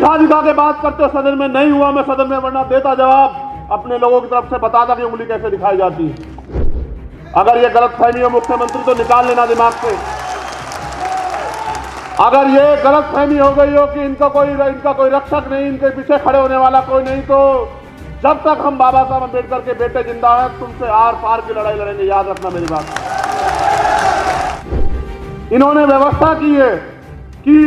दिखा दिखा के बात करते हो सदन में, नहीं हुआ मैं सदन में, वरना देता जवाब अपने लोगों की तरफ से, बताता कि उंगली कैसे दिखाई जाती है। अगर ये गलतफहमी हो मुख्यमंत्री तो निकाल लेना दिमाग से। अगर ये गलतफहमी हो गई हो कि इनका कोई रक्षक नहीं, इनके पीछे खड़े होने वाला कोई नहीं, तो जब तक हम बाबा साहब अम्बेडकर के बेटे जिंदा हैं तुमसे आर पार की लड़ाई लड़ेंगे, याद रखना मेरी बात। इन्होंने व्यवस्था की है कि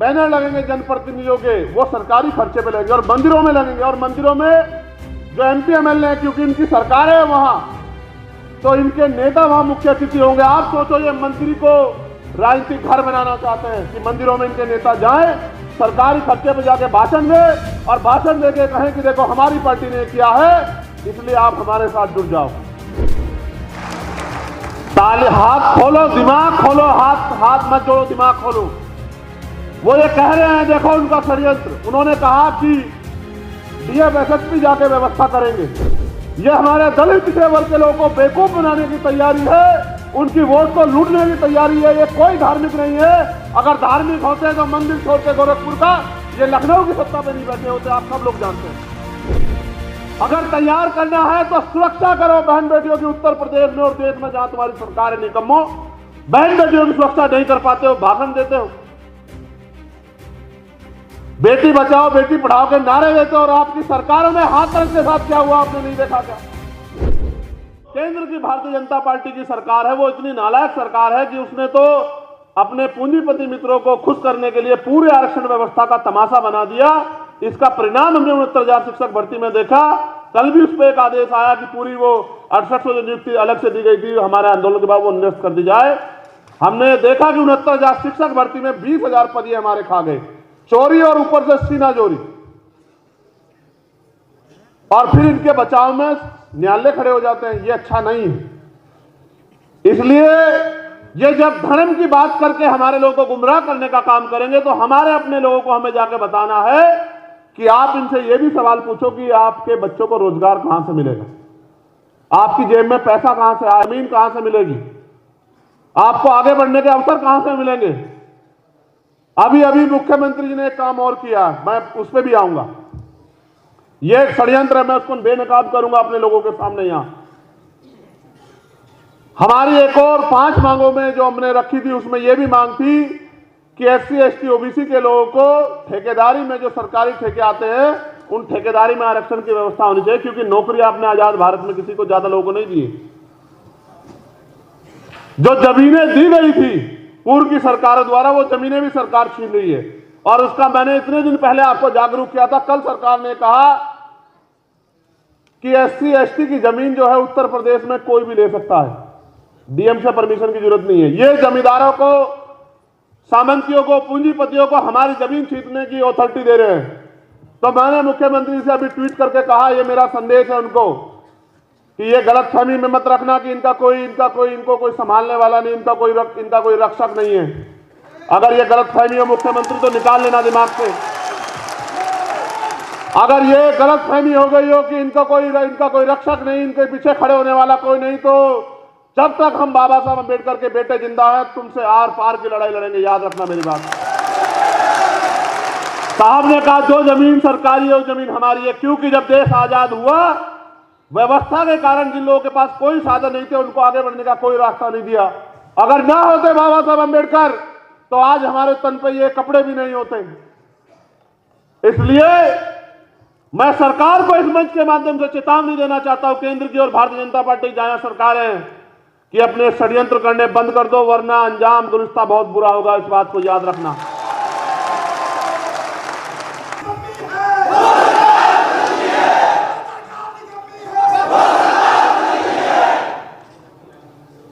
बैनर लगेंगे जनप्रतिनिधियों के, वो सरकारी खर्चे पे लगेंगे और मंदिरों में लगेंगे, और मंदिरों में जो एमपी एमएलए हैं, क्योंकि इनकी सरकार है वहां, तो इनके नेता वहां मुख्य अतिथि होंगे। आप सोचो, ये मंत्री को राजनीतिक घर बनाना चाहते हैं कि मंदिरों में इनके नेता जाएं, सरकारी खर्चे पे जाके भाषण दें और भाषण देके कहें कि देखो हमारी पार्टी ने किया है, इसलिए आप हमारे साथ जुड़ जाओ। ताले हाथ खोलो, दिमाग खोलो, हाथ मत जोड़ो, दिमाग खोलो। वो ये कह रहे हैं, देखो उनका षड्यंत्र। उन्होंने कहा कि डीएम एसएसपी जाके व्यवस्था करेंगे। ये हमारे दलित पिछड़े वर्ग के लोगों को बेवकूफ बनाने की तैयारी है, उनकी वोट को लूटने की तैयारी है। ये कोई धार्मिक नहीं है। अगर धार्मिक होते तो मंदिर छोड़ के गोरखपुर का ये लखनऊ की सत्ता पे नहीं बैठे होते, आप सब लोग जानते हैं। अगर तैयार करना है तो सुरक्षा करो बहन बेटियों की, उत्तर प्रदेश में और देश में जहां तुम्हारी सरकार है। निकम्मो, बहन बेटियों की सुरक्षा नहीं कर पाते हो, भाषण देते हो, बेटी बचाओ बेटी पढ़ाओ के नारे देते हो, और आपकी सरकारों में हाथरस के साथ क्या हुआ आपने नहीं देखा क्या? केंद्र की भारतीय जनता पार्टी की सरकार है, वो इतनी नालायक सरकार है कि उसने तो अपने पूंजीपति मित्रों को खुश करने के लिए पूरे आरक्षण व्यवस्था का तमाशा बना दिया। इसका परिणाम हमने 69,000 शिक्षक भर्ती में देखा। कल भी उस पर एक आदेश आया कि पूरी वो 6800 जो नियुक्ति अलग से दी गई थी हमारे आंदोलन के बाद, वो निरस्त कर दी जाए। हमने देखा कि 69,000 शिक्षक भर्ती में 20,000 पद हमारे खा गए, चोरी और ऊपर से सीना चोरी। और फिर इनके बचाव में न्यायालय खड़े हो जाते हैं, ये अच्छा नहीं है। इसलिए ये जब धर्म की बात करके हमारे लोगों को गुमराह करने का काम करेंगे तो हमारे अपने लोगों को हमें जाके बताना है कि आप इनसे ये भी सवाल पूछो कि आपके बच्चों को रोजगार कहां से मिलेगा, आपकी जेब में पैसा कहां से, जमीन कहां से मिलेगी, आपको आगे बढ़ने के अवसर कहां से मिलेंगे। अभी अभी मुख्यमंत्री जी ने एक काम और किया, मैं उस पर भी आऊंगा। यह एक षड्यंत्र है, मैं उसको बेनकाब करूंगा अपने लोगों के सामने। यहां हमारी एक और 5 मांगों में जो हमने रखी थी, उसमें यह भी मांग थी कि एससी एसटी ओबीसी के लोगों को ठेकेदारी में जो सरकारी ठेके आते हैं, उन ठेकेदारी में आरक्षण की व्यवस्था होनी चाहिए, क्योंकि नौकरी आपने आजाद भारत में किसी को ज्यादा लोगों को नहीं दी। जो जमीनें दी गई थी पूर्व की सरकारों द्वारा, वो जमीनें भी सरकार छीन रही है। और उसका मैंने इतने दिन पहले आपको जागरूक किया था। कल सरकार ने कहा कि एससी एसटी की जमीन जो है उत्तर प्रदेश में कोई भी ले सकता है, डीएम से परमिशन की जरूरत नहीं है। ये जमींदारों को, सामंतियों को, पूंजीपतियों को हमारी जमीन छीनने की अथॉरिटी दे रहे हैं। तो मैंने मुख्यमंत्री से अभी ट्वीट करके कहा, ये मेरा संदेश है उनको कि ये गलतफहमी में मत रखना कि इनको कोई संभालने वाला नहीं, इनका कोई रक्षक नहीं है। अगर ये गलतफहमी हो मुख्यमंत्री तो निकाल लेना दिमाग से। अगर ये गलतफहमी हो गई हो कि इनका कोई रक्षक नहीं, इनके पीछे खड़े होने वाला कोई नहीं, तो जब तक हम बाबा साहब अम्बेडकर के बेटे जिंदा हैं तुमसे आर पार की लड़ाई लड़ेंगे, याद रखना मेरी बात। साहब ने कहा जो जमीन सरकारी है वो जमीन हमारी है, क्योंकि जब देश आजाद हुआ व्यवस्था के कारण जिन लोगों के पास कोई साधन नहीं थे उनको आगे बढ़ने का कोई रास्ता नहीं दिया। अगर ना होते बाबा साहब अम्बेडकर तो आज हमारे तन पे ये कपड़े भी नहीं होते। इसलिए मैं सरकार को इस मंच के माध्यम से चेतावनी देना चाहता हूं, केंद्र की और भारतीय जनता पार्टी जहां सरकारें, कि अपने षड्यंत्र करने बंद कर दो, वरना अंजाम दुरुस्ता बहुत बुरा होगा। इस बात को याद रखना।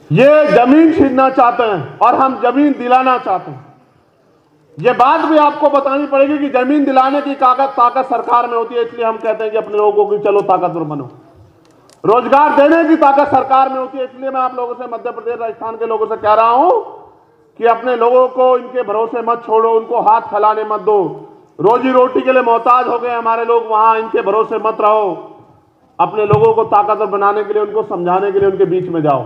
ये जमीन छीनना चाहते हैं और हम जमीन दिलाना चाहते हैं। ये बात भी आपको बतानी पड़ेगी कि जमीन दिलाने की ताकत सरकार में होती है। इसलिए हम कहते हैं कि अपने लोगों को चलो ताकतवर बनो। रोजगार देने की ताकत सरकार में होती है। इसलिए मैं आप लोगों से, मध्य प्रदेश राजस्थान के लोगों से कह रहा हूं कि अपने लोगों को इनके भरोसे मत छोड़ो, उनको हाथ फैलाने मत दो। रोजी रोटी के लिए मोहताज हो गए हमारे लोग, वहां इनके भरोसे मत रहो। अपने लोगों को ताकतवर बनाने के लिए, उनको समझाने के लिए उनके बीच में जाओ।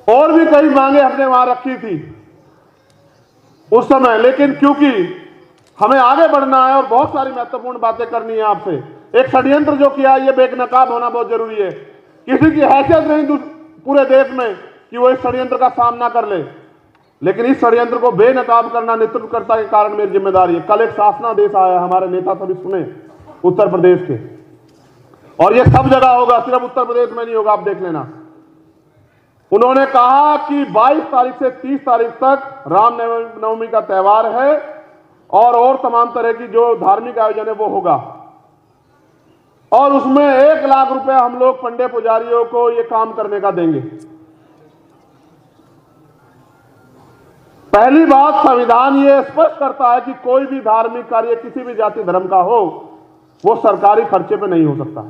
और भी कई मांगे हमने वहां रखी थी उस समय, लेकिन क्योंकि हमें आगे बढ़ना है और बहुत सारी महत्वपूर्ण बातें करनी है आपसे। एक षड्यंत्र जो किया है, ये बेनकाब होना बहुत जरूरी है। किसी की हैसियत नहीं पूरे देश में कि वो इस षड्यंत्र का सामना कर ले, लेकिन इस षड्यंत्र को बेनकाब करना नेतृत्वकर्ता के कारण मेरी जिम्मेदारी है। कल एक शासनादेश आया, हमारे नेता सभी सुने, उत्तर प्रदेश के, और ये सब जगह होगा, सिर्फ उत्तर प्रदेश में नहीं होगा, आप देख लेना। उन्होंने कहा कि 22 तारीख से 30 तारीख तक रामनवमी का त्योहार है और तमाम तरह की जो धार्मिक आयोजन है वो होगा, और उसमें 1 लाख रुपए हम लोग पंडे पुजारियों को ये काम करने का देंगे। पहली बात, संविधान ये स्पष्ट करता है कि कोई भी धार्मिक कार्य किसी भी जाति धर्म का हो वो सरकारी खर्चे पे नहीं हो सकता।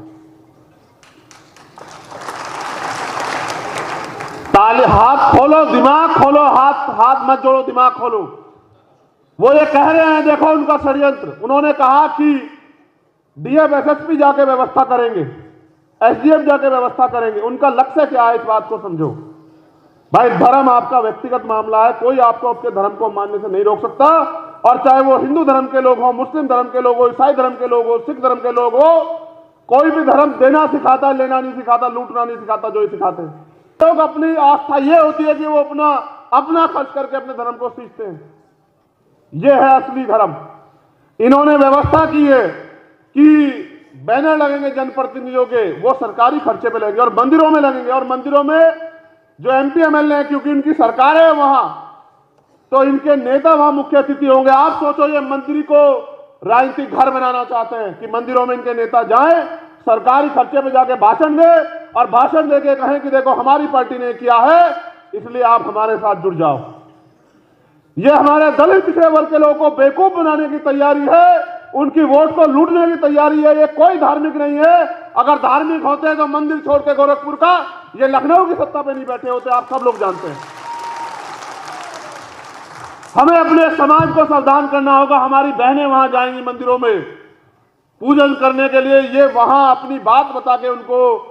ताली, हाथ खोलो, दिमाग खोलो, हाथ मत जोड़ो, दिमाग खोलो। वो ये कह रहे हैं, देखो उनका षड्यंत्र। उन्होंने कहा कि डीएम एसएसपी जाके व्यवस्था करेंगे, एसडीएम जाके व्यवस्था करेंगे। उनका लक्ष्य क्या है, इस बात को समझो भाई। धर्म आपका व्यक्तिगत मामला है, कोई आपको आपके धर्म को मानने से नहीं रोक सकता, और चाहे वो हिंदू धर्म के लोग हो, मुस्लिम धर्म के लोग हो, ईसाई धर्म के लोग हो, सिख धर्म के लोग हो, कोई भी धर्म देना सिखाता, लेना नहीं सिखाता, लूटना नहीं सिखाता, जो ये सिखाते हैं। लोग अपनी आस्था ये होती है कि वो अपना खर्च करके अपने धर्म को सींचते हैं। ये है असली धर्म। इन्होंने व्यवस्था की है कि बैनर लगेंगे जनप्रतिनिधियों के, वो सरकारी खर्चे पे लगेंगे और मंदिरों में लगेंगे, और मंदिरों में जो एमपी एमएलए हैं, क्योंकि उनकी सरकार है वहां, तो इनके नेता वहां मुख्य अतिथि होंगे। आप सोचो, ये मंदिर को राजनीतिक घर बनाना चाहते हैं कि मंदिरों में इनके नेता जाएं, सरकारी खर्चे पे जाके भाषण दे, और भाषण देके कहें कि देखो हमारी पार्टी ने किया है, इसलिए आप हमारे साथ जुड़ जाओ। ये हमारे दलित पिछड़े वर्ग के लोगों को बेवकूफ बनाने की तैयारी है, उनकी वोट को लूटने की तैयारी है। ये कोई धार्मिक नहीं है। अगर धार्मिक होते तो मंदिर छोड़ के गोरखपुर का ये लखनऊ की सत्ता पे नहीं बैठे होते, आप सब लोग जानते हैं। हमें अपने समाज को सावधान करना होगा। हमारी बहनें वहां जाएंगी मंदिरों में पूजन करने के लिए, ये वहां अपनी बात बता के उनको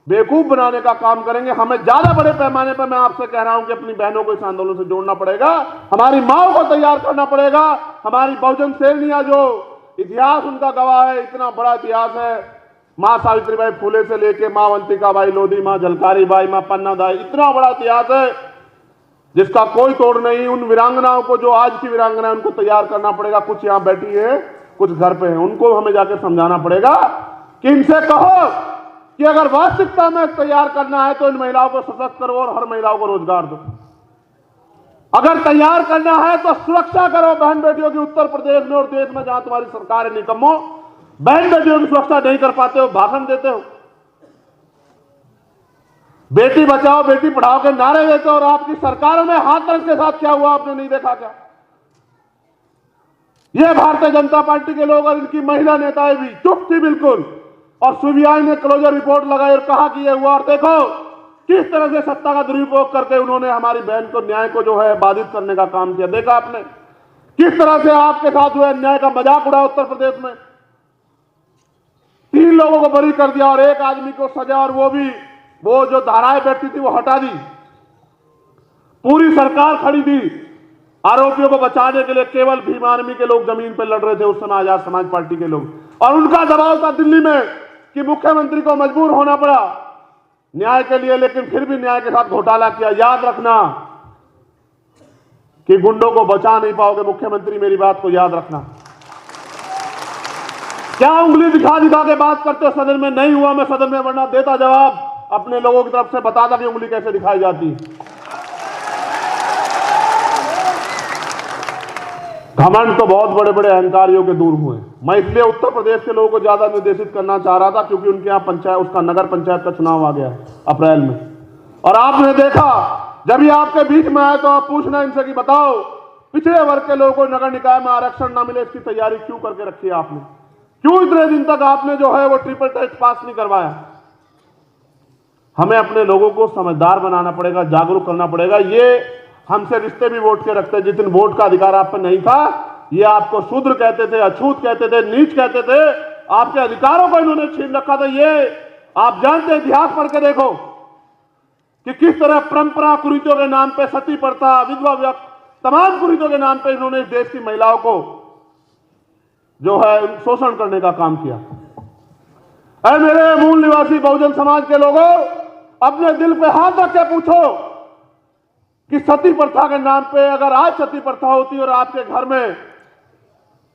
बेवकूफ बनाने का काम करेंगे। हमें ज्यादा बड़े पैमाने पर मैं आपसे कह रहा हूं कि अपनी बहनों को इस आंदोलन से जोड़ना पड़ेगा, हमारी माओ को तैयार करना पड़ेगा। हमारी बहुजन सेनानियां जो इतिहास उनका गवाह है, इतना बड़ा इतिहास है, मां सावित्रीबाई फुले से लेके मां अवंतिकाबाई लोधी, मां झलकारी बाई, मां पन्नादाई, इतना बड़ा इतिहास है जिसका कोई तोड़ नहीं। उन वीरांगनाओं को, जो आज की वीरांगना, उनको तैयार करना पड़ेगा। कुछ यहां बैठी है, कुछ घर पे है, उनको हमें जाकर समझाना पड़ेगा कि इनसे कहो कि अगर वास्तविकता में तैयार करना है तो इन महिलाओं को सशक्त करो और हर महिलाओं को रोजगार दो। अगर तैयार करना है तो सुरक्षा करो बहन बेटियों की। उत्तर प्रदेश में और देश में जहां तुम्हारी सरकार है निकम्मो, बहन बेटियों की सुरक्षा नहीं कर पाते हो, भाषण देते हो, बेटी बचाओ बेटी पढ़ाओ के नारे देते हो, और आपकी सरकार में हाथरस के साथ क्या हुआ आपने नहीं देखा क्या? ये भारतीय जनता पार्टी के लोग और इनकी महिला नेताएं भी चुप थी बिल्कुल, और सीबीआई ने क्लोजर रिपोर्ट लगाई और कहा कि ये हुआ, और देखो किस तरह से सत्ता का दुरुपयोग करके उन्होंने हमारी बहन को, न्याय को जो है बाधित करने का काम किया। देखा आपने किस तरह से आपके साथ हुए न्याय का मजाक उड़ा उत्तर प्रदेश में। 3 लोगों को बरी कर दिया और 1 आदमी को सजा, और वो भी वो जो धाराएं बैठती थी वो हटा दी। पूरी सरकार खड़ी थी आरोपियों को बचाने के लिए। केवल भीम आर्मी के लोग जमीन पर लड़ रहे थे उस समय, आजाद समाज पार्टी के लोग, और उनका दबाव था दिल्ली में कि मुख्यमंत्री को मजबूर होना पड़ा न्याय के लिए, लेकिन फिर भी न्याय के साथ घोटाला किया। याद रखना कि गुंडों को बचा नहीं पाओगे मुख्यमंत्री, मेरी बात को याद रखना। क्या उंगली दिखा दिखा के बात करते हो? सदन में नहीं हुआ मैं सदन में, वरना देता जवाब, अपने लोगों की तरफ से बताता कि उंगली कैसे दिखाई जाती। घमंड तो बहुत बड़े बड़े अहंकारियों के दूर हुए। मैं इसलिए उत्तर प्रदेश के लोगों को ज्यादा निर्देशित करना चाह रहा था क्योंकि उनके यहाँ पंचायत, उसका नगर पंचायत का चुनाव आ गया है अप्रैल में, और आपने देखा जब ये आपके बीच में आए तो आप पूछना इनसे कि बताओ पिछड़े वर्ग के लोगों को नगर निकाय में आरक्षण न मिले, इसकी तैयारी क्यों करके रखी है आपने? क्यों इतने दिन तक आपने जो है वो ट्रिपल टेस्ट पास नहीं करवाया? हमें अपने लोगों को समझदार बनाना पड़ेगा, जागरूक करना पड़ेगा। ये हमसे रिश्ते भी वोट के रखते हैं। जिस दिन वोट का अधिकार आप पर नहीं था, ये आपको शूद्र कहते थे, अछूत कहते थे, नीच कहते थे, आपके अधिकारों को इन्होंने छीन रखा था। ये आप जानते हैं, इतिहास पढ़ के देखो कि किस तरह परंपरा कुरीतियों के नाम पे, सती प्रथा, विधवा व्यक्त, तमाम कुरीतियों के नाम पे इन्होंने इस देश की महिलाओं को जो है शोषण करने का काम किया। अरे मेरे मूल निवासी बहुजन समाज के लोगों, अपने दिल पे हाथ रख के पूछो कि सती प्रथा के नाम पे अगर आज सती प्रथा होती और आपके घर में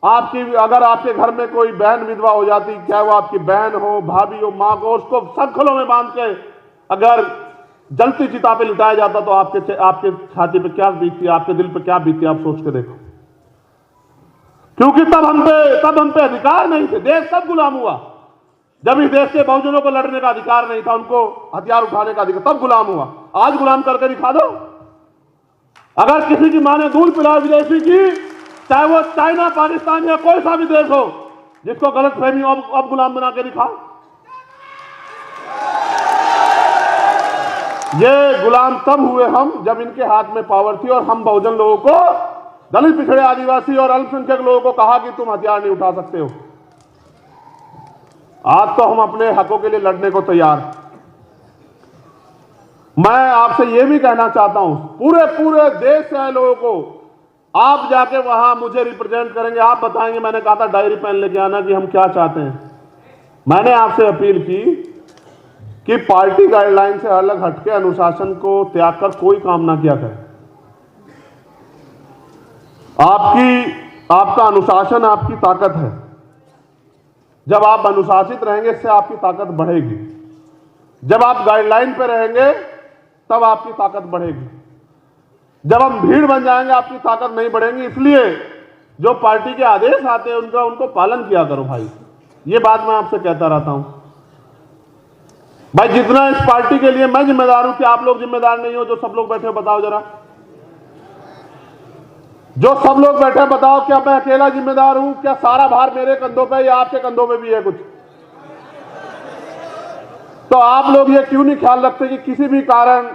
अगर आपके घर में कोई बहन विधवा हो जाती, चाहे वो आपकी बहन हो, भाभी हो, मां को, उसको शंखलों में बांध के अगर जलती चिता पे लिटाया जाता तो आपके छाती पे क्या बीतती, आपके दिल पे क्या बीतती, आप सोच के देखो। क्योंकि तब हम पे अधिकार नहीं थे, देश सब गुलाम हुआ। जब इस देश के बहुजनों को लड़ने का अधिकार नहीं था, उनको हथियार उठाने का अधिकार, तब गुलाम हुआ। आज गुलाम करके दिखा दो। अगर किसी की मां ने दूध पिलाया विदेशी की, चाहे वो चाइना, पाकिस्तान या कोई सा भी देश हो, जिसको गलत फहमी अब गुलाम बना के दिखाओ। ये गुलाम तब हुए हम जब इनके हाथ में पावर थी और हम बहुजन लोगों को, दलित, पिछड़े, आदिवासी और अल्पसंख्यक लोगों को कहा कि तुम हथियार नहीं उठा सकते हो। आज तो हम अपने हकों के लिए लड़ने को तैयार। मैं आपसे यह भी कहना चाहता हूं, पूरे देश से आए लोगों को, आप जाके वहां मुझे रिप्रेजेंट करेंगे, आप बताएंगे, मैंने कहा था डायरी पेन लेके आना कि हम क्या चाहते हैं। मैंने आपसे अपील की कि पार्टी गाइडलाइन से अलग हटके अनुशासन को त्याग कर कोई काम ना किया करें। आपका अनुशासन आपकी ताकत है। जब आप अनुशासित रहेंगे, इससे आपकी ताकत बढ़ेगी। जब आप गाइडलाइन पे रहेंगे, तब आपकी ताकत बढ़ेगी। जब हम भीड़ बन जाएंगे, आपकी ताकत नहीं बढ़ेगी। इसलिए जो पार्टी के आदेश आते हैं उनको पालन किया करो भाई। ये बात मैं आपसे कहता रहता हूं भाई। जितना इस पार्टी के लिए मैं जिम्मेदार हूं, कि आप लोग जिम्मेदार नहीं हो? जो सब लोग बैठे बताओ जरा, जो सब लोग बैठे बताओ, क्या मैं अकेला जिम्मेदार हूं? क्या सारा भार मेरे कंधों पे या आपके कंधों पे भी है कुछ? तो आप लोग ये क्यों नहीं ख्याल रखते कि किसी भी कारण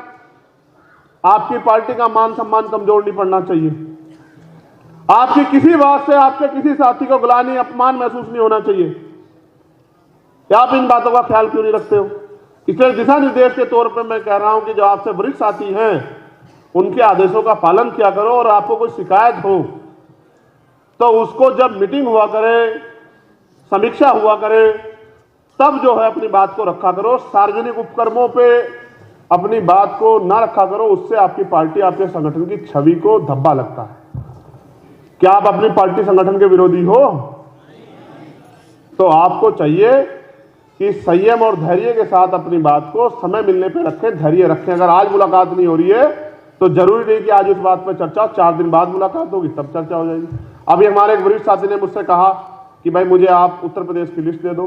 आपकी पार्टी का मान सम्मान कमजोर नहीं पड़ना चाहिए? आपकी किसी बात से आपके किसी साथी को गिलानी, अपमान महसूस नहीं होना चाहिए? आप इन बातों का ख्याल क्यों नहीं रखते हो? इसलिए दिशा निर्देश के तौर पर मैं कह रहा हूं कि जो आपसे वरिष्ठ साथी हैं, उनके आदेशों का पालन किया करो। और आपको कोई शिकायत हो तो उसको जब मीटिंग हुआ करे, समीक्षा हुआ करे, तब जो है अपनी बात को रखा करो। सार्वजनिक उपक्रमों पे अपनी बात को ना रखा करो। उससे आपकी पार्टी, आपके संगठन की छवि को धब्बा लगता है। क्या आप अपनी पार्टी संगठन के विरोधी हो? तो आपको चाहिए कि संयम और धैर्य के साथ अपनी बात को समय मिलने पे रखें, धैर्य रखें। अगर आज मुलाकात नहीं हो रही है तो जरूरी नहीं कि आज उस बात पर चर्चा, 4 दिन बाद मुलाकात होगी तब चर्चा हो जाएगी। अभी हमारे एक वरिष्ठ साथी ने मुझसे कहा कि भाई मुझे आप उत्तर प्रदेश की लिस्ट दे दो।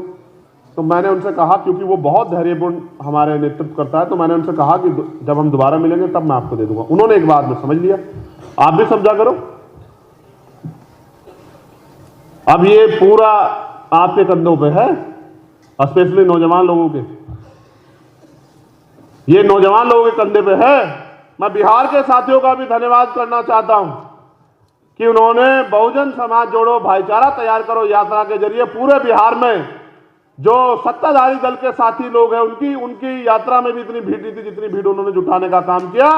तो मैंने उनसे कहा, क्योंकि वो बहुत धैर्यपूर्ण हमारे नेतृत्व करता है, तो मैंने उनसे कहा कि जब हम दोबारा मिलेंगे तब मैं आपको दे दूंगा। उन्होंने एक बात में समझ लिया। आप भी समझा करो। अब ये पूरा आपके कंधों पे है, स्पेशली नौजवान लोगों के। ये नौजवान लोगों के कंधे पे है। मैं बिहार के साथियों का भी धन्यवाद करना चाहता हूं कि उन्होंने बहुजन समाज जोड़ो भाईचारा तैयार करो यात्रा के जरिए पूरे बिहार में जो सत्ताधारी दल के साथी लोग हैं, उनकी यात्रा में भी इतनी भीड़ नहीं थी जितनी भीड़ उन्होंने जुटाने का काम किया,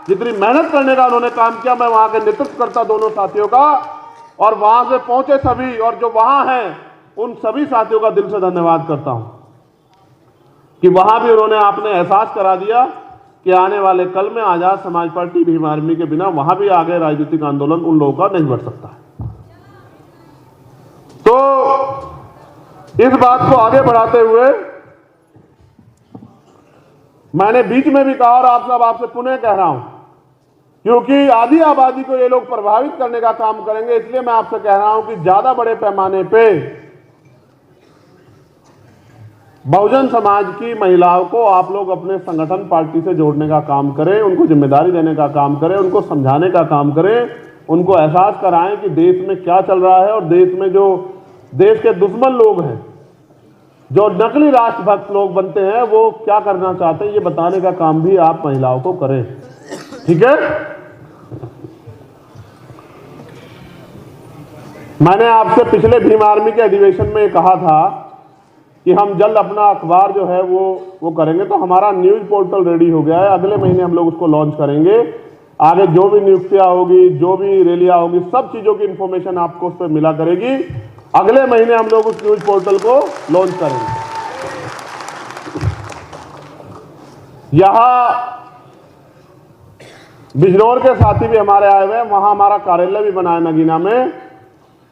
जितनी मेहनत करने का उन्होंने काम किया। मैं वहां के नेतृत्व करता दोनों साथियों का, और वहां से पहुंचे सभी और जो वहां हैं उन सभी साथियों का दिल से धन्यवाद करता हूं कि वहां भी उन्होंने आपने एहसास करा दिया कि आने वाले कल में आजाद समाज पार्टी भीम आर्मी के बिना वहां भी आगे राजनीतिक आंदोलन उन लोगों का नहीं बढ़ सकता। तो इस बात को आगे बढ़ाते हुए मैंने बीच में भी कहा और आप सब आपसे पुनः कह रहा हूं, क्योंकि आधी आबादी को ये लोग प्रभावित करने का काम करेंगे, इसलिए मैं आपसे कह रहा हूं कि ज्यादा बड़े पैमाने पे बहुजन समाज की महिलाओं को आप लोग अपने संगठन पार्टी से जोड़ने का काम करें, उनको जिम्मेदारी देने का काम करें, उनको समझाने का काम करें, उनको एहसास कराएं कि देश में क्या चल रहा है और देश में जो देश के दुश्मन लोग हैं, जो नकली राष्ट्रभक्त लोग बनते हैं, वो क्या करना चाहते हैं, ये बताने का काम भी आप महिलाओं को करें। ठीक है? मैंने आपसे पिछले भीम आर्मी के अधिवेशन में कहा था कि हम जल्द अपना अखबार जो है वो करेंगे। तो हमारा न्यूज पोर्टल रेडी हो गया है, अगले महीने हम लोग उसको लॉन्च करेंगे। आगे जो भी नियुक्तियां होगी, जो भी रैलियां होगी, सब चीजों की इंफॉर्मेशन आपको उस पर मिला करेगी। अगले महीने हम लोग उस न्यूज पोर्टल को लॉन्च करेंगे। यहां बिजनौर के साथी भी हमारे आए हुए हैं, वहां हमारा कार्यालय भी बना है नगीना में।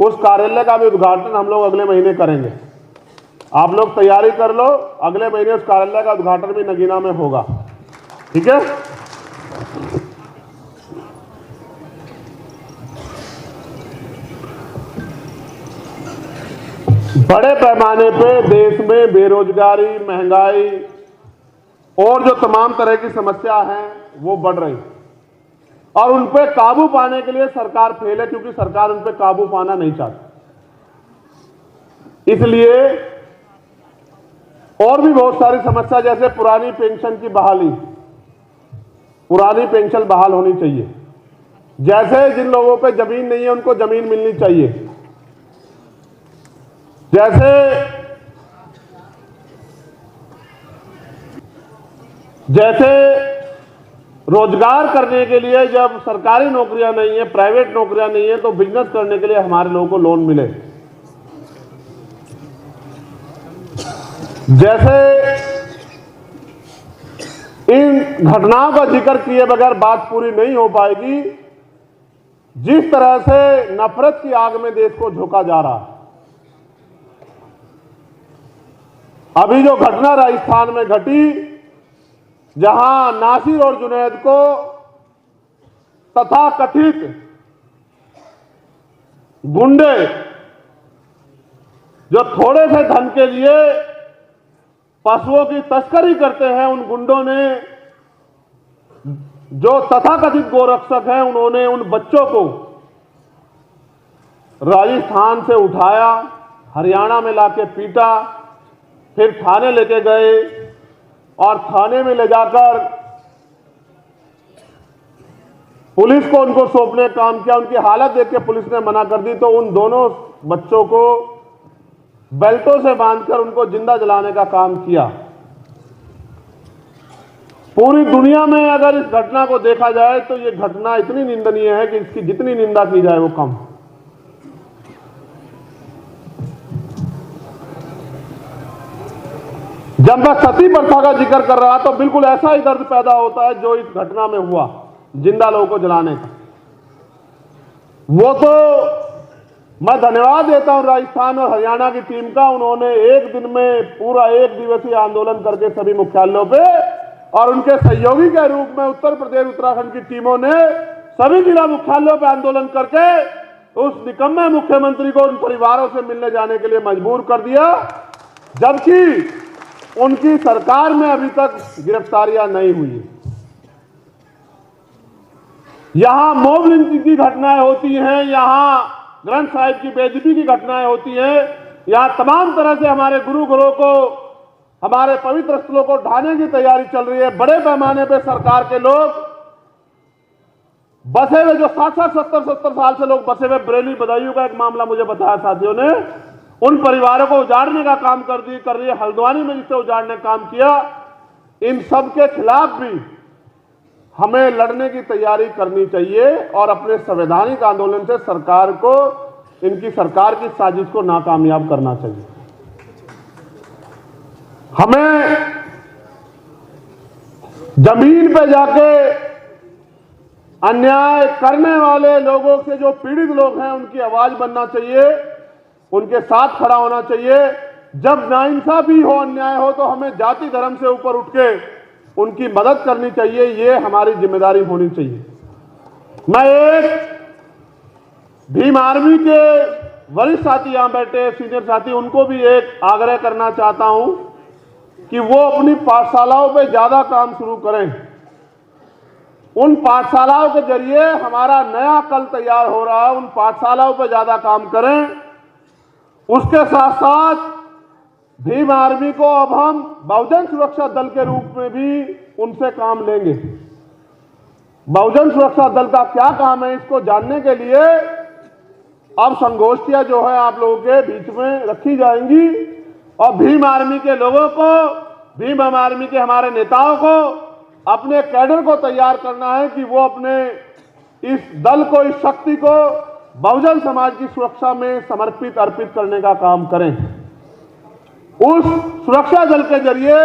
उस कार्यालय का भी उद्घाटन हम लोग अगले महीने करेंगे। आप लोग तैयारी कर लो, अगले महीने उस कार्यालय का उद्घाटन भी नगीना में होगा। ठीक है। बड़े पैमाने पे देश में बेरोजगारी, महंगाई और जो तमाम तरह की समस्या हैं वो बढ़ रही, और उन पे काबू पाने के लिए सरकार फेल है, क्योंकि सरकार उन पे काबू पाना नहीं चाहती। इसलिए और भी बहुत सारी समस्या, जैसे पुरानी पेंशन की बहाली, पुरानी पेंशन बहाल होनी चाहिए। जैसे जिन लोगों पे जमीन नहीं है उनको जमीन मिलनी चाहिए। जैसे रोजगार करने के लिए जब सरकारी नौकरियां नहीं है, प्राइवेट नौकरियां नहीं है, तो बिजनेस करने के लिए हमारे लोगों को लोन मिले। जैसे इन घटनाओं का जिक्र किए बगैर बात पूरी नहीं हो पाएगी। जिस तरह से नफरत की आग में देश को झोंका जा रहा है, अभी जो घटना राजस्थान में घटी, जहां नासिर और जुनैद को तथाकथित गुंडे जो थोड़े से धन के लिए पशुओं की तस्करी करते हैं, उन गुंडों ने, जो तथाकथित गोरक्षक हैं, उन्होंने उन बच्चों को राजस्थान से उठाया, हरियाणा में लाके पीटा, फिर थाने लेके गए और थाने में ले जाकर पुलिस को उनको सौंपने का काम किया। उनकी हालत देख के पुलिस ने मना कर दी, तो उन दोनों बच्चों को बेल्टों से बांधकर उनको जिंदा जलाने का काम किया। पूरी दुनिया में अगर इस घटना को देखा जाए तो ये घटना इतनी निंदनीय है कि इसकी जितनी निंदा की जाए वो कम। जब मैं सती प्रथा का जिक्र कर रहा तो बिल्कुल ऐसा ही दर्द पैदा होता है जो इस घटना में हुआ, जिंदा लोगों को जलाने का। वो तो मैं धन्यवाद देता हूं राजस्थान और हरियाणा की टीम का, उन्होंने एक दिन में पूरा 1 दिवसीय आंदोलन करके सभी मुख्यालयों पे, और उनके सहयोगी के रूप में उत्तर प्रदेश, उत्तराखंड की टीमों ने सभी जिला मुख्यालयों पर आंदोलन करके उस निकम्मे मुख्यमंत्री को उन परिवारों से मिलने जाने के लिए मजबूर कर दिया, जबकि उनकी सरकार में अभी तक गिरफ्तारियां नहीं हुई। यहां मॉब लिंचिंग की घटनाएं होती हैं, यहां ग्रंथ साहिब की बेइज्जती की घटनाएं होती हैं, यहां तमाम तरह से हमारे गुरु घरों को, हमारे पवित्र स्थलों को ढाने की तैयारी चल रही है। बड़े पैमाने पर सरकार के लोग बसे हुए, जो 60-60, 70-70 साल से लोग बसे हुए, बरेली बदायूं का एक मामला मुझे बताया साथियों ने, उन परिवारों को उजाड़ने का काम कर रही है। हल्द्वानी में जिससे उजाड़ने का काम किया, इन सब के खिलाफ भी हमें लड़ने की तैयारी करनी चाहिए और अपने संवैधानिक आंदोलन से सरकार को, इनकी सरकार की साजिश को नाकामयाब करना चाहिए। हमें जमीन पे जाके अन्याय करने वाले लोगों से, जो पीड़ित लोग हैं, उनकी आवाज बनना चाहिए, उनके साथ खड़ा होना चाहिए। जब नाइंसाफी हो, अन्याय हो, तो हमें जाति धर्म से ऊपर उठ के उनकी मदद करनी चाहिए। ये हमारी जिम्मेदारी होनी चाहिए। मैं एक भीम आर्मी के वरिष्ठ साथी यहां बैठे, सीनियर साथी, उनको भी एक आग्रह करना चाहता हूं कि वो अपनी पाठशालाओं पे ज्यादा काम शुरू करें। उन पाठशालाओं के जरिए हमारा नया कल तैयार हो रहा है, उन पाठशालाओं पे ज्यादा काम करें। उसके साथ साथ भीम आर्मी को अब हम बहुजन सुरक्षा दल के रूप में भी उनसे काम लेंगे। बहुजन सुरक्षा दल का क्या काम है, इसको जानने के लिए अब संगोष्ठियां जो है आप लोगों के बीच में रखी जाएंगी, और भीम आर्मी के लोगों को, भीम आर्मी के हमारे नेताओं को, अपने कैडर को तैयार करना है कि वो अपने इस दल को, इस शक्ति को बहुजन समाज की सुरक्षा में समर्पित अर्पित करने का काम करें। उस सुरक्षा दल के जरिए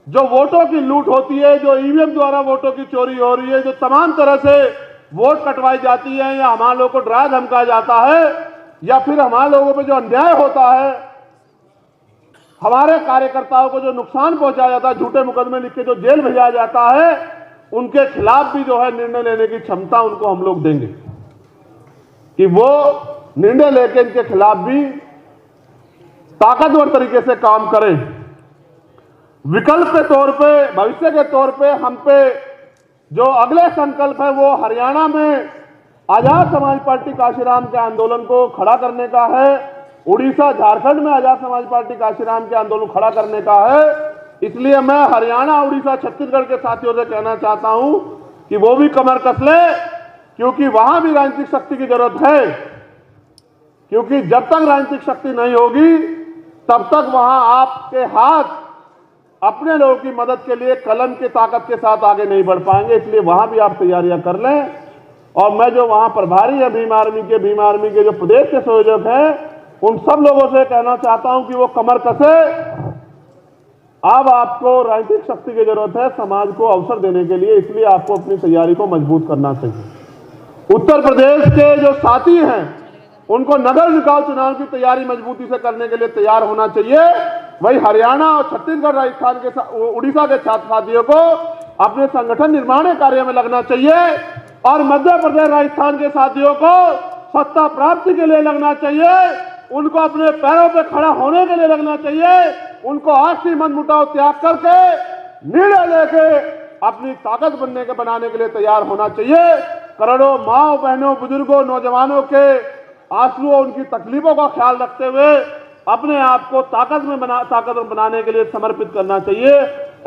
जो वोटों की लूट होती है, जो ईवीएम द्वारा वोटों की चोरी हो रही है, जो तमाम तरह से वोट कटवाई जाती है, या हमारे लोगों को डरा धमकाया जाता है, या फिर हमारे लोगों पे जो अन्याय होता है, हमारे कार्यकर्ताओं को जो नुकसान पहुंचाया जाता है, झूठे मुकदमे लिख के जो जेल भेजा जाता है, उनके खिलाफ भी जो है निर्णय लेने की क्षमता उनको हम लोग देंगे कि वो निर्णय लेके इनके खिलाफ भी ताकतवर तरीके से काम करें। विकल्प के तौर पे, भविष्य के तौर पे हम पे जो अगले संकल्प है वो हरियाणा में आजाद समाज पार्टी काशीराम के आंदोलन को खड़ा करने का है। उड़ीसा, झारखंड में आजाद समाज पार्टी काशीराम के आंदोलन खड़ा करने का है। इसलिए मैं हरियाणा, उड़ीसा, छत्तीसगढ़ के साथियों से कहना चाहता हूं कि वो भी कमर कस ले, क्योंकि वहां भी राजनीतिक शक्ति की जरूरत है। क्योंकि जब तक राजनीतिक शक्ति नहीं होगी तब तक वहां आपके हाथ अपने लोगों की मदद के लिए कलम की ताकत के साथ आगे नहीं बढ़ पाएंगे। इसलिए वहां भी आप तैयारियां कर लें। और मैं जो वहां प्रभारी है भीम आर्मी के जो प्रदेश के संयोजक हैं, उन सब लोगों से कहना चाहता हूं कि वो कमर कसे। अब आपको राजनीतिक शक्ति की जरूरत है समाज को अवसर देने के लिए, इसलिए आपको अपनी तैयारी को मजबूत करना चाहिए। उत्तर प्रदेश के जो साथी हैं उनको नगर निकाय चुनाव की तैयारी मजबूती से करने के लिए तैयार होना चाहिए। वही हरियाणा और छत्तीसगढ़, राजस्थान के उड़ीसा के छात्र साथियों को अपने संगठन निर्माण कार्य में लगना चाहिए। और मध्य प्रदेश, राजस्थान के साथियों को सत्ता प्राप्ति के लिए लगना चाहिए। उनको अपने पैरों पर खड़ा होने के लिए लगना चाहिए। उनको आपसी मनमुटाव त्याग करके निर्णय लेके अपनी ताकत बनाने के लिए तैयार होना चाहिए। करोड़ों माओ बहनों, बुजुर्गों, नौजवानों के आंसुओं, उनकी तकलीफों का ख्याल रखते हुए अपने आप को ताकतवर बनाने के लिए समर्पित करना चाहिए।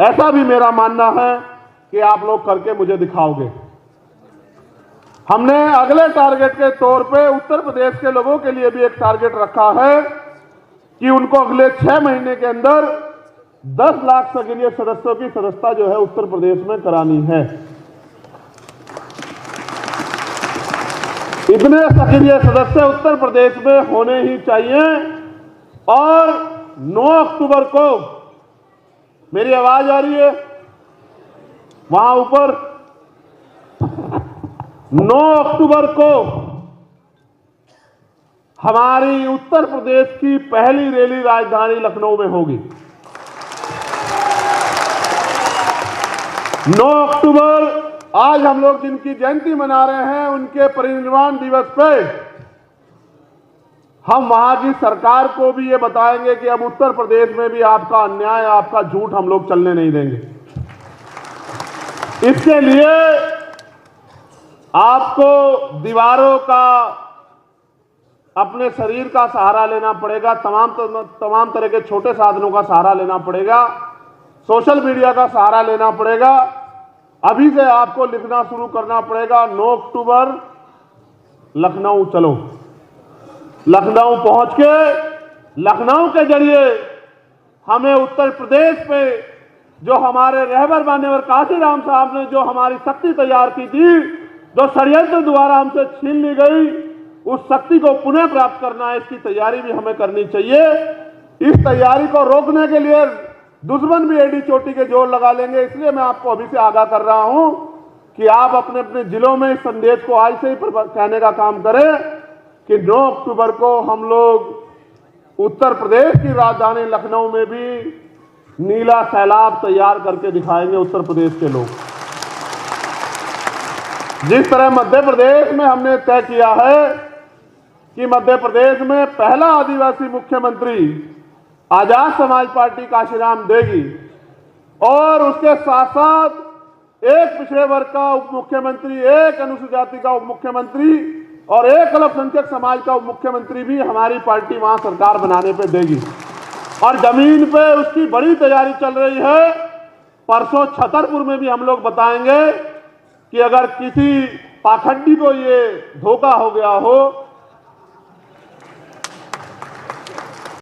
ऐसा भी मेरा मानना है कि आप लोग करके मुझे दिखाओगे। हमने अगले टारगेट के तौर पे उत्तर प्रदेश के लोगों के लिए भी एक टारगेट रखा है कि उनको अगले 6 महीने के अंदर 10 लाख सक्रिय सदस्यों की सदस्यता जो है उत्तर प्रदेश में करानी है। इतने सक्रिय सदस्य उत्तर प्रदेश में होने ही चाहिए। और 9 अक्टूबर को, मेरी आवाज आ रही है वहां ऊपर, 9 अक्टूबर को हमारी उत्तर प्रदेश की पहली रैली राजधानी लखनऊ में होगी। 9 अक्टूबर आज हम लोग जिनकी जयंती मना रहे हैं, उनके परिनिर्वाण दिवस पे हम वहां की सरकार को भी ये बताएंगे कि अब उत्तर प्रदेश में भी आपका अन्याय, आपका झूठ हम लोग चलने नहीं देंगे। इसके लिए आपको दीवारों का, अपने शरीर का सहारा लेना पड़ेगा, तमाम तरह के छोटे साधनों का सहारा लेना पड़ेगा, सोशल मीडिया का सहारा लेना पड़ेगा। अभी से आपको लिखना शुरू करना पड़ेगा, 9 अक्टूबर लखनऊ चलो। लखनऊ पहुंच के लखनऊ के जरिए हमें उत्तर प्रदेश पे जो हमारे रहबर मान्यवर काशीराम साहब ने जो हमारी शक्ति तैयार की थी, जो षड्यंत्र द्वारा हमसे छीन ली गई, उस शक्ति को पुनः प्राप्त करना है। इसकी तैयारी भी हमें करनी चाहिए। इस तैयारी को रोकने के लिए दुश्मन भी एडी चोटी के जोर लगा लेंगे। इसलिए मैं आपको अभी से आगाह कर रहा हूं कि आप अपने अपने जिलों में इस संदेश को आज से ही कहने का काम करें कि 9 अक्टूबर को हम लोग उत्तर प्रदेश की राजधानी लखनऊ में भी नीला सैलाब तैयार करके दिखाएंगे। उत्तर प्रदेश के लोग जिस तरह मध्य प्रदेश में हमने तय किया है कि मध्य प्रदेश में पहला आदिवासी मुख्यमंत्री आजाद समाज पार्टी काशीराम देगी, और उसके साथ साथ एक पिछड़े वर्ग का उप मुख्यमंत्री, एक अनुसूचित जाति का उप मुख्यमंत्री और एक अल्पसंख्यक समाज का उप मुख्यमंत्री भी हमारी पार्टी वहां सरकार बनाने पे देगी। और जमीन पे उसकी बड़ी तैयारी चल रही है। परसों छतरपुर में भी हम लोग बताएंगे कि अगर किसी पाखंडी को ये धोखा हो गया हो